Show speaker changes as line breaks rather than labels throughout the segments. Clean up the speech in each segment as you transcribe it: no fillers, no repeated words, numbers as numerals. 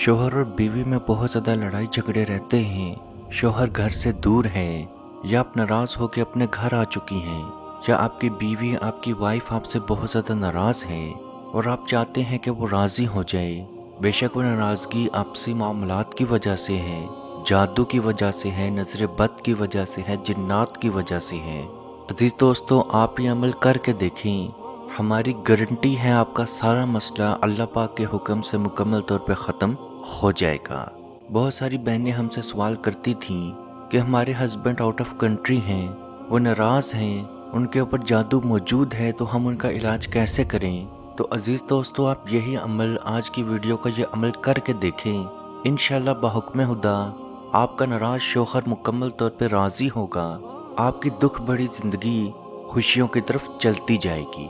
शौहर और बीवी में बहुत ज़्यादा लड़ाई झगड़े रहते हैं। शौहर घर से दूर है या आप नाराज़ होकर अपने घर आ चुकी हैं, या आपकी बीवी आपकी वाइफ आपसे बहुत ज़्यादा नाराज़ है और आप चाहते हैं कि वो राज़ी हो जाए। बेशक वो नाराज़गी आपसी मामलात की वजह से है, जादू की वजह से है, नज़र बद की वजह से है, जिन्नात की वजह से है। अजीज़ दोस्तों, आप ये अमल करके देखें। हमारी गारंटी है आपका सारा मसला अल्लाह पाक के हुक्म से मुकम्मल तौर पे ख़त्म हो जाएगा। बहुत सारी बहनें हमसे सवाल करती थीं कि हमारे हस्बैंड आउट ऑफ कंट्री हैं, वो नाराज़ हैं, उनके ऊपर जादू मौजूद है, तो हम उनका इलाज कैसे करें। तो अजीज़ दोस्तों, आप यही अमल, आज की वीडियो का ये अमल करके देखें। इंशाअल्लाह बहुक्म खुदा आपका नाराज़ शौहर मुकम्मल तौर पे राज़ी होगा। आपकी दुख भरी ज़िंदगी खुशियों की तरफ चलती जाएगी।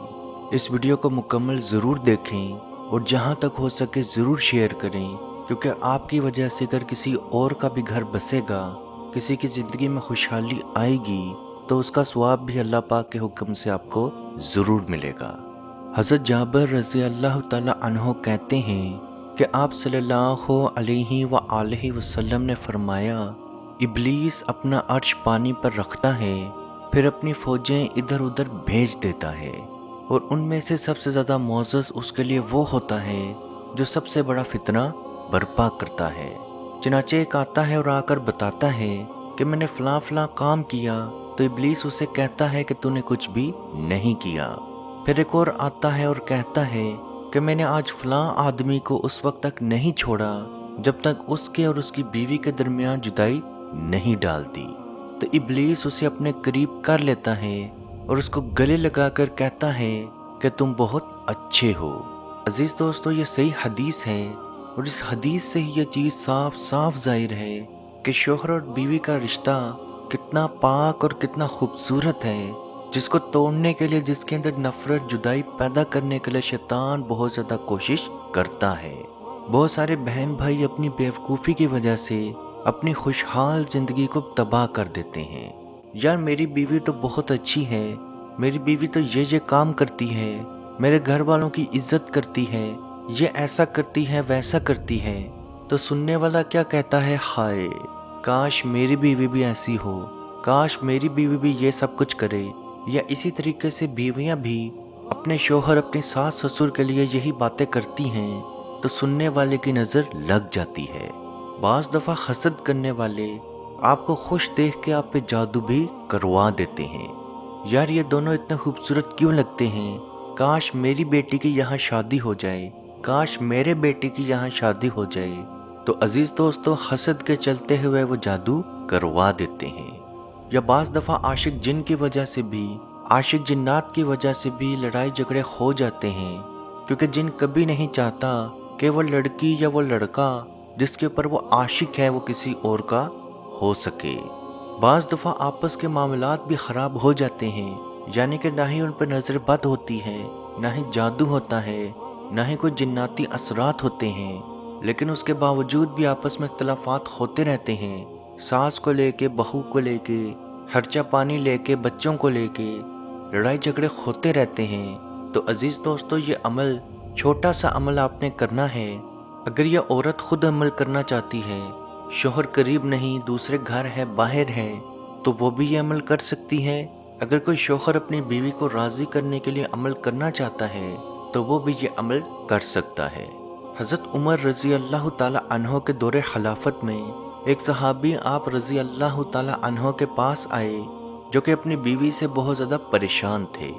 इस वीडियो को मुकम्मल ज़रूर देखें और जहाँ तक हो सके ज़रूर शेयर करें, क्योंकि आपकी वजह से अगर किसी और का भी घर बसेगा, किसी की ज़िंदगी में खुशहाली आएगी, तो उसका सवाब भी अल्लाह पाक के हुक्म से आपको ज़रूर मिलेगा। हज़रत जाबिर रज़ी अल्लाह तआला अन्हो कहते हैं कि आप सल्लल्लाहु अलैहि व आलिहि वसल्लम ने फरमाया, इब्लीस अपना अर्श पानी पर रखता है, फिर अपनी फ़ौजें इधर उधर भेज देता है, और उनमें से सबसे ज़्यादा मोअज़्ज़ज़ उसके लिए वो होता है जो सबसे बड़ा फितना बर्पा करता है। चनाचे एक आता है और आकर बताता है कि मैंने फ़लाँ फ़लाँ काम किया, तो इब्लीस उसे कहता है कि तूने कुछ भी नहीं किया। फिर एक और आता है और कहता है कि मैंने आज फ़लाँ आदमी को उस वक्त तक नहीं छोड़ा जब तक उसके और उसकी बीवी के दरमियान जुदाई नहीं डाल दी। तो इब्लीस उसे अपने करीब कर लेता है और उसको गले लगाकर कहता है कि तुम बहुत अच्छे हो। अजीज़ दोस्तों, ये सही हदीस है और इस हदीस से ही ये चीज़ साफ साफ ज़ाहिर है कि शौहर और बीवी का रिश्ता कितना पाक और कितना खूबसूरत है, जिसको तोड़ने के लिए, जिसके अंदर नफ़रत जुदाई पैदा करने के लिए शैतान बहुत ज़्यादा कोशिश करता है। बहुत सारे बहन भाई अपनी बेवकूफ़ी की वजह से अपनी खुशहाल ज़िंदगी को तबाह कर देते हैं। यार, मेरी बीवी तो बहुत अच्छी है, मेरी बीवी तो ये काम करती है, मेरे घर वालों की इज्जत करती है, ये ऐसा करती है, वैसा करती है। तो सुनने वाला क्या कहता है, हाय काश मेरी बीवी भी ऐसी हो, काश मेरी बीवी भी ये सब कुछ करे। या इसी तरीके से बीवियां भी अपने शौहर, अपने सास ससुर के लिए यही बातें करती हैं, तो सुनने वाले की नज़र लग जाती है। बाज़ दफ़ा हसद करने वाले आपको खुश देख के आप पे जादू भी करवा देते हैं। यार, ये दोनों इतने खूबसूरत क्यों लगते हैं, काश मेरी बेटी की यहाँ शादी हो जाए, काश मेरे बेटे की यहाँ शादी हो जाए। तो अजीज़ दोस्तों, हसद के चलते हुए वो जादू करवा देते हैं। या बाज़ दफ़ा आशिक जिन की वजह से भी, आशिक जिन्नात की वजह से भी लड़ाई झगड़े हो जाते हैं, क्योंकि जिन कभी नहीं चाहता कि वो लड़की या वो लड़का जिसके ऊपर वो आशिक है वो किसी और का हो सके। बाज़ दफ़ा आपस के मामलात भी ख़राब हो जाते हैं, यानी कि ना ही उन पर नज़र बद होती है, ना ही जादू होता है, ना ही कोई जिन्नाती असरात होते हैं, लेकिन उसके बावजूद भी आपस में इख्तलाफात होते रहते हैं। सास को लेके, बहू को लेके, खर्चा पानी लेके, बच्चों को लेके लड़ाई झगड़े होते रहते हैं। तो अजीज़ दोस्तों, ये अमल, छोटा सा अमल आपने करना है। अगर यह औरत खुद अमल करना चाहती है, शौहर करीब नहीं, दूसरे घर है, बाहर है, तो वो भी ये अमल कर सकती है। अगर कोई शौहर अपनी बीवी को राज़ी करने के लिए अमल करना चाहता है, तो वो भी ये अमल कर सकता है। हज़रत उमर रज़ी अल्लाह ताला अन्हो के दौरे खिलाफत में एक सहाबी आप रज़ी अल्लाह ताला अन्हो के पास आए, जो कि अपनी बीवी से बहुत ज़्यादा परेशान थे।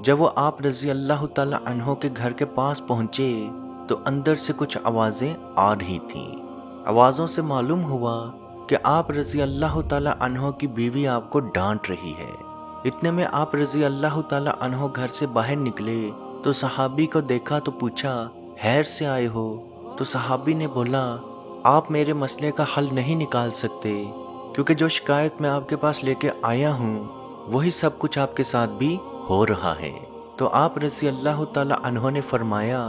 जब वो आप रज़ी अल्लाह ताला अन्हो के घर के पास पहुँचे, तो अंदर से कुछ आवाज़ें आ रही थीं। आवाज़ों से मालूम हुआ कि आप रज़ी अल्लाह ताला अन्हो की बीवी आपको डांट रही है। इतने में आप रज़ी अल्लाह ताला अन्हो घर से बाहर निकले, तो सहाबी को देखा तो पूछा, हैर से आए हो? तो सहाबी ने बोला, आप मेरे मसले का हल नहीं निकाल सकते, क्योंकि जो शिकायत मैं आपके पास लेके आया हूँ वही सब कुछ आपके साथ भी हो रहा है। तो आप रज़ी अल्लाह ताला अन्हो ने फरमाया,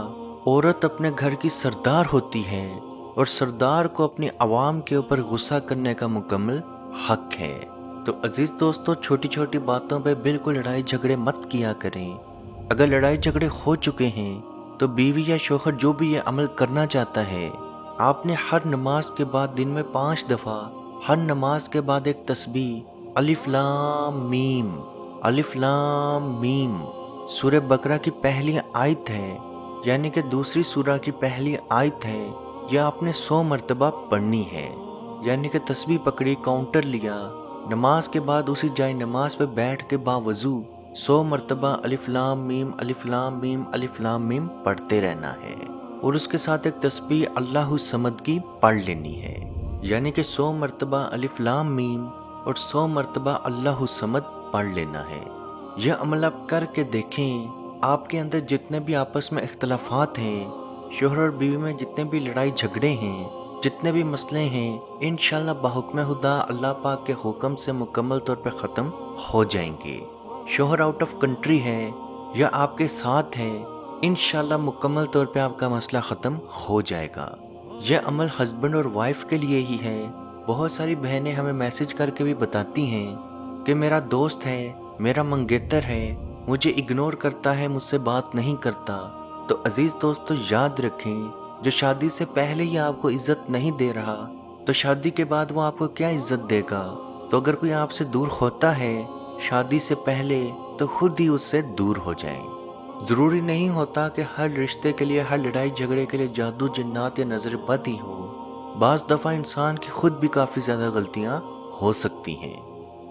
औरत अपने घर की सरदार होती है और सरदार को अपनी आवाम के ऊपर गुस्सा करने का मुकम्मल हक है। तो अजीज़ दोस्तों, छोटी छोटी बातों पे बिल्कुल लड़ाई झगड़े मत किया करें। अगर लड़ाई झगड़े हो चुके हैं, तो बीवी या शौहर जो भी ये अमल करना चाहता है, آپ نے ہر نماز کے بعد دن میں 5 دفعہ ہر نماز کے بعد ایک تسبیح الف لام میم، الف لام میم سورہ بقرہ کی پہلی آیت ہے، یعنی کہ دوسری سورہ کی پہلی آیت ہے، یہ آپ نے 100 مرتبہ پڑھنی ہے۔ یعنی کہ تسبیح پکڑی، کاؤنٹر لیا، نماز کے بعد اسی جائے نماز پہ بیٹھ کے باوضو 100 مرتبہ الف لام میم الف لام میم الف لام میم پڑھتے رہنا ہے، اور اس کے ساتھ ایک تسبیح اللہ الصمد کی پڑھ لینی ہے، یعنی کہ 100 مرتبہ الف لام میم اور 100 مرتبہ اللہ الصمد پڑھ لینا ہے۔ یہ عمل آپ کر کے دیکھیں، آپ کے اندر جتنے بھی آپس میں اختلافات ہیں، شوہر اور بیوی میں جتنے بھی لڑائی جھگڑے ہیں، جتنے بھی مسئلے ہیں، انشاءاللہ بحکم خدا اللہ پاک کے حکم سے مکمل طور پہ ختم ہو جائیں گے۔ شوہر آؤٹ آف کنٹری ہے یا آپ کے ساتھ ہے، انشاءاللہ مکمل طور پہ آپ کا مسئلہ ختم ہو جائے گا۔ یہ عمل ہسبینڈ اور وائف کے لیے ہی ہے۔ بہت ساری بہنیں ہمیں میسج کر کے بھی بتاتی ہیں کہ میرا دوست ہے، میرا منگیتر ہے، مجھے اگنور کرتا ہے، مجھ سے بات نہیں کرتا۔ تو عزیز دوستو یاد رکھیں، جو شادی سے پہلے ہی آپ کو عزت نہیں دے رہا تو شادی کے بعد وہ آپ کو کیا عزت دے گا؟ تو اگر کوئی آپ سے دور ہوتا ہے شادی سے پہلے تو خود ہی اس سے دور ہو جائیں۔ ضروری نہیں ہوتا کہ ہر رشتے کے لیے، ہر لڑائی جھگڑے کے لیے جادو، جنات یا نظر بد ہی ہو۔ بعض دفعہ انسان کی خود بھی کافی زیادہ غلطیاں ہو سکتی ہیں۔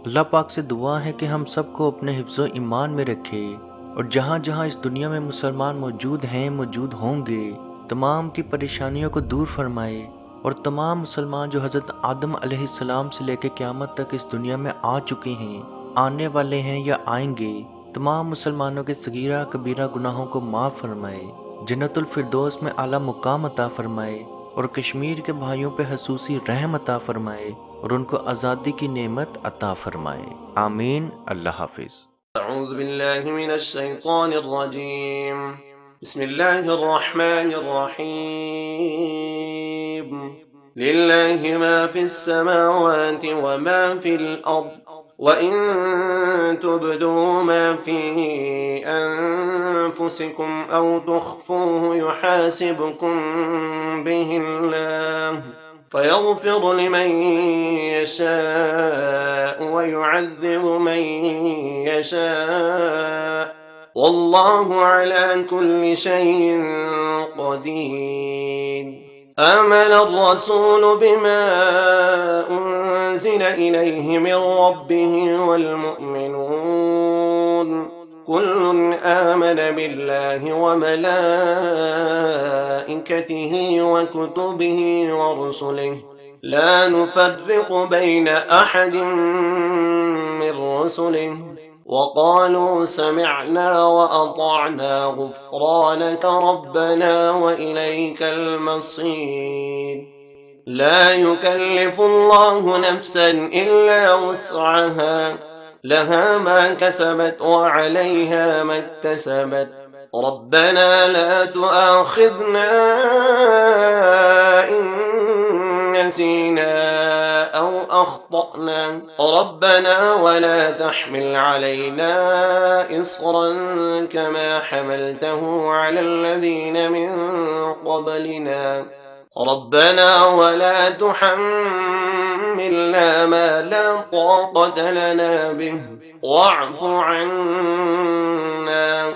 اللہ پاک سے دعا ہے کہ ہم سب کو اپنے حفظ و ایمان میں رکھے، اور جہاں جہاں اس دنیا میں مسلمان موجود ہیں، موجود ہوں گے، تمام کی پریشانیوں کو دور فرمائے، اور تمام مسلمان جو حضرت آدم علیہ السلام سے لے کے قیامت تک اس دنیا میں آ چکے ہیں، آنے والے ہیں یا آئیں گے، تمام مسلمانوں کے صغیرہ کبیرہ گناہوں کو معاف فرمائے، جنت الفردوس میں اعلیٰ مقام عطا فرمائے، اور کشمیر کے بھائیوں پہ خصوصی رحم عطا فرمائے، اور ان کو آزادی کی نعمت عطا فرمائے۔ آمین۔ اللہ حافظ۔
أعوذ بالله من الشيطان الرجيم. بسم الله الرحمن الرحيم. لله ما في السماوات وما في الأرض، وإن تبدوا ما في أنفسكم أو تخفوه يحاسبكم به الله، فيغفر لمن يشاء ويعذب من يشاء، والله على كل شيء قدير. آمن الرسول بما أنزل إليه من ربه والمؤمنون كل آمن بالله وملائكته وكتبه ورسله لا نفرق بين أحد من رسله، وقالوا سمعنا وأطعنا غفرانك ربنا وإليك المصير. لا يكلف الله نفسا إلا وسعها، لها ما كسبت وعليها ما اكتسبت. ربنا لا تؤاخذنا إن نسينا أو أخطأنا، ربنا ولا تحمل علينا إصرا كما حملته على الذين من قبلنا، ربنا ولا تحملنا ما لا طاقة لنا به، واعف عنا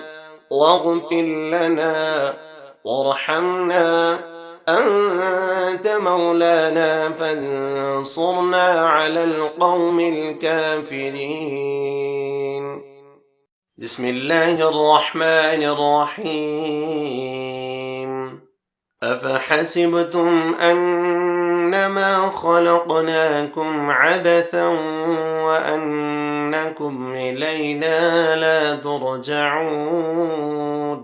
واغفر لنا وارحمنا، أنت مولانا فانصرنا على القوم الكافرين. بسم الله الرحمن الرحيم. أفحسبتم أنما خلقناكم عبثا وأنكم إلينا لا ترجعون؟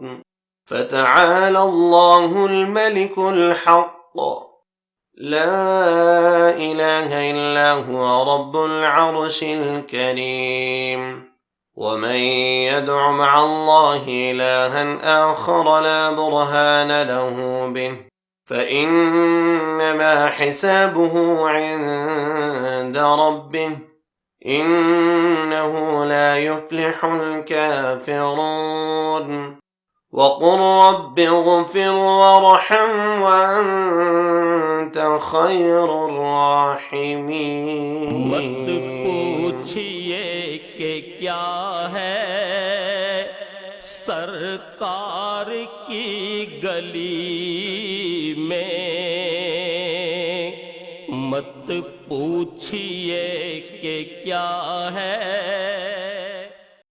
فتعالى الله الملك الحق، لا إله إلا هو رب العرش الكريم. ومن يدع مع الله إلها آخر لا برهان له به، فإنما حسابه عند ربه، إنه لا يفلح الكافرون. وقل رب اغفر وارحم وأنت خير
مت
الراحمين.
پوچھئے کہ کیا ہے سرکار کی گلی میں، مت پوچھئے کہ کیا ہے